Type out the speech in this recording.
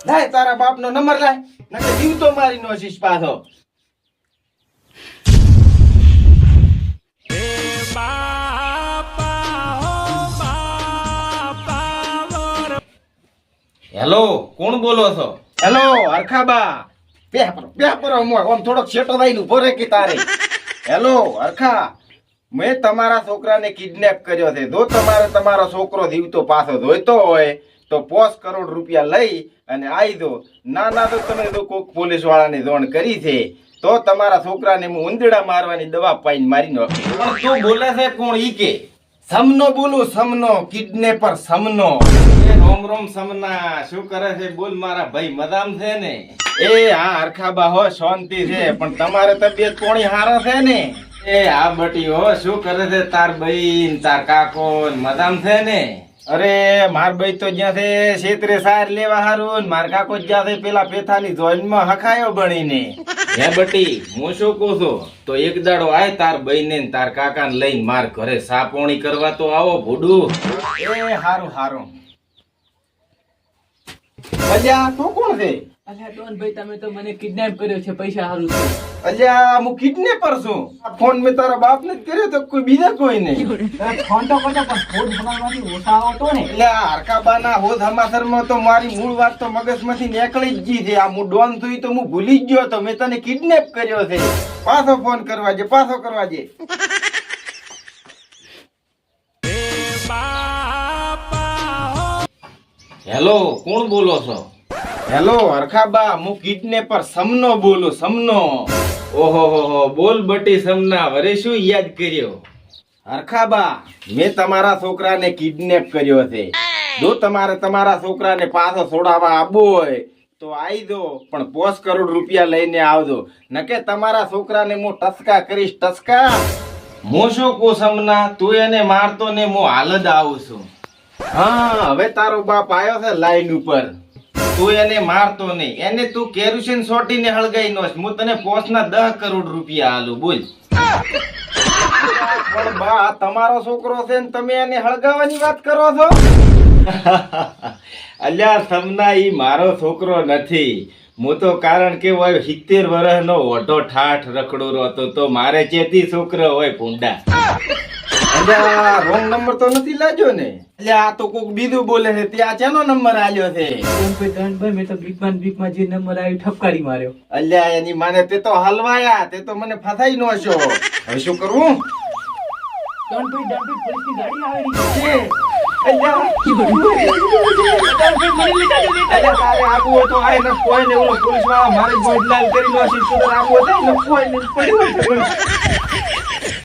લાય તારા બાપનો નંબર લાય, નકે જીવતો મારી નો શીશ પાછો. હેલો, કોણ બોલો છો? હેલો હરખાબા, પેપરો આમ થોડોક છેટો થઈને ઉભો રે કે તારે. હેલો હરખા, મેં તમારા છોકરાને કિડનેપ કર્યો છે. જો તમારે તમારો છોકરો જીવતો પાછો જોઈતો હોય તો 5 કરોડ રૂપિયા લઈ અને આવી દો. ના તો તમે જો કોઈક પોલીસ વાળાને જાણ કરી છે તો તમારા છોકરાને હું ઉંદરડા મારવાની દવા પાઈને મારી નાખી. પણ તું બોલે છે કોણ ઈ કે? સમનો બોલું, સમનો, કિડનેપર સમનો. રોમ રોમ સમના, શું કરે છે બોલ મારા ભાઈ? મજામ છે ને? એ હા હરખાબા હો, શાંતિ છે. પણ તમારે તબિયત કોણી હારો છે ને? એ હા બટી હો, શું કરે છે તાર બહેન, તાર કાકો? મજામ છે ને? અરે માર ભાઈ તો જ્યાં છે ક્ષેત્રે સાર લેવા હારું, માર કાકો જ્યાં છે પેલા પેથાની જોઈનમાં હખાયો બનીને. હે બટી, હું શું કહું છું, તો એક દાડો આય તાર બહેને ને તાર કાકાને લઈને માર ઘરે સાપોણી કરવા તો આવો ભૂડું. એ હારું હારું. અલ્યા તું કોણ છે? અલ્યા ડોન ભાઈ, તમે તો મને કિડનેપ કર્યો છે પૈસા હારું છે. અલ્યા હું કિડનેપર છું. આ ફોન મેં તારા બાપને જ કર્યો તો કોઈ બીજા કોઈ નહીં. ફોન તો કરતો પણ ફોન બનાવવાથી ઓછા આવતો ને. એટલે આ હરખાબાના હોદ હમાસરમાં તો મારી મૂળ વાત તો મગજમાંથી નીકળી જ ગઈ છે. આ હું ડોન છું ઈ તો હું ભૂલી જ ગયો તો. મેં તને કિડનેપ કર્યો છે. પાછો ફોન કરવા જે, પાછો કરવા જે. હેલો, કોણ બોલો છો? હેલો હરખાબા, હું કિડનેપર સમનો બોલું, સમનો. ઓહો બોલ બટી સમના, વરે શું યાદ કર્યો? હરખાબા, મેં તમારા છોકરાને કિડનેપ કર્યો છે. જો તમારે તમારા છોકરાને પાછો છોડાવવા આવવો હોય તો આવી દો, પણ 5 કરોડ રૂપિયા લઈને આવજો. નકે તમારા છોકરાને હું ટસકા કરીશ, ટસકા. હું શું કહું સમના, તું એને મારતો ને હું હાલ જ આવું છું. હા, હવે તારો બાપ આવ્યો છે લાઈન ઉપર. તું એને મારતો નહીં, એને તું કેરોસીન સોટીને હળગાઈ નો. હું તને 5 કરોડ રૂપિયા આલું, બોલ. પણ બા, તમારો છોકરો છે ને તમે એને હળગાવાની વાત કરો છો? અલ્યા સમના, ઈ મારો છોકરો નથી. હું તો કારણ કે 70 વર્ષનો ઓઢો ઠાઠ રખડો હતો તો મારે ચેતી છોકરો હોય ભૂંડા. અલ્યા રોંગ નંબર તો નથી લાગ્યો ને? અલ્યા આ તો કોક બીજું બોલે છે. ત્યાં ચેનો નંબર આલ્યો છે? ડોન ભાઈ, મેં તો બીકમાં જે નંબર આવ્યો ઠપકારી માર્યો. અલ્યા એની માને તે તો હલવાયા, તે તો મને ફસાઈ નો છો. હવે શું કરવું? ડોન ભાઈ, પોલીસની ગાડી આવેલી છે. અલ્યા તારે આબુ હોય તો આય, ન કોઈ ને ઓલો પોલીસ વાળા મારે ગોડલાલ કરી નો છે. તો આબુ હોય ને કોઈ ને પડ્યું હોય.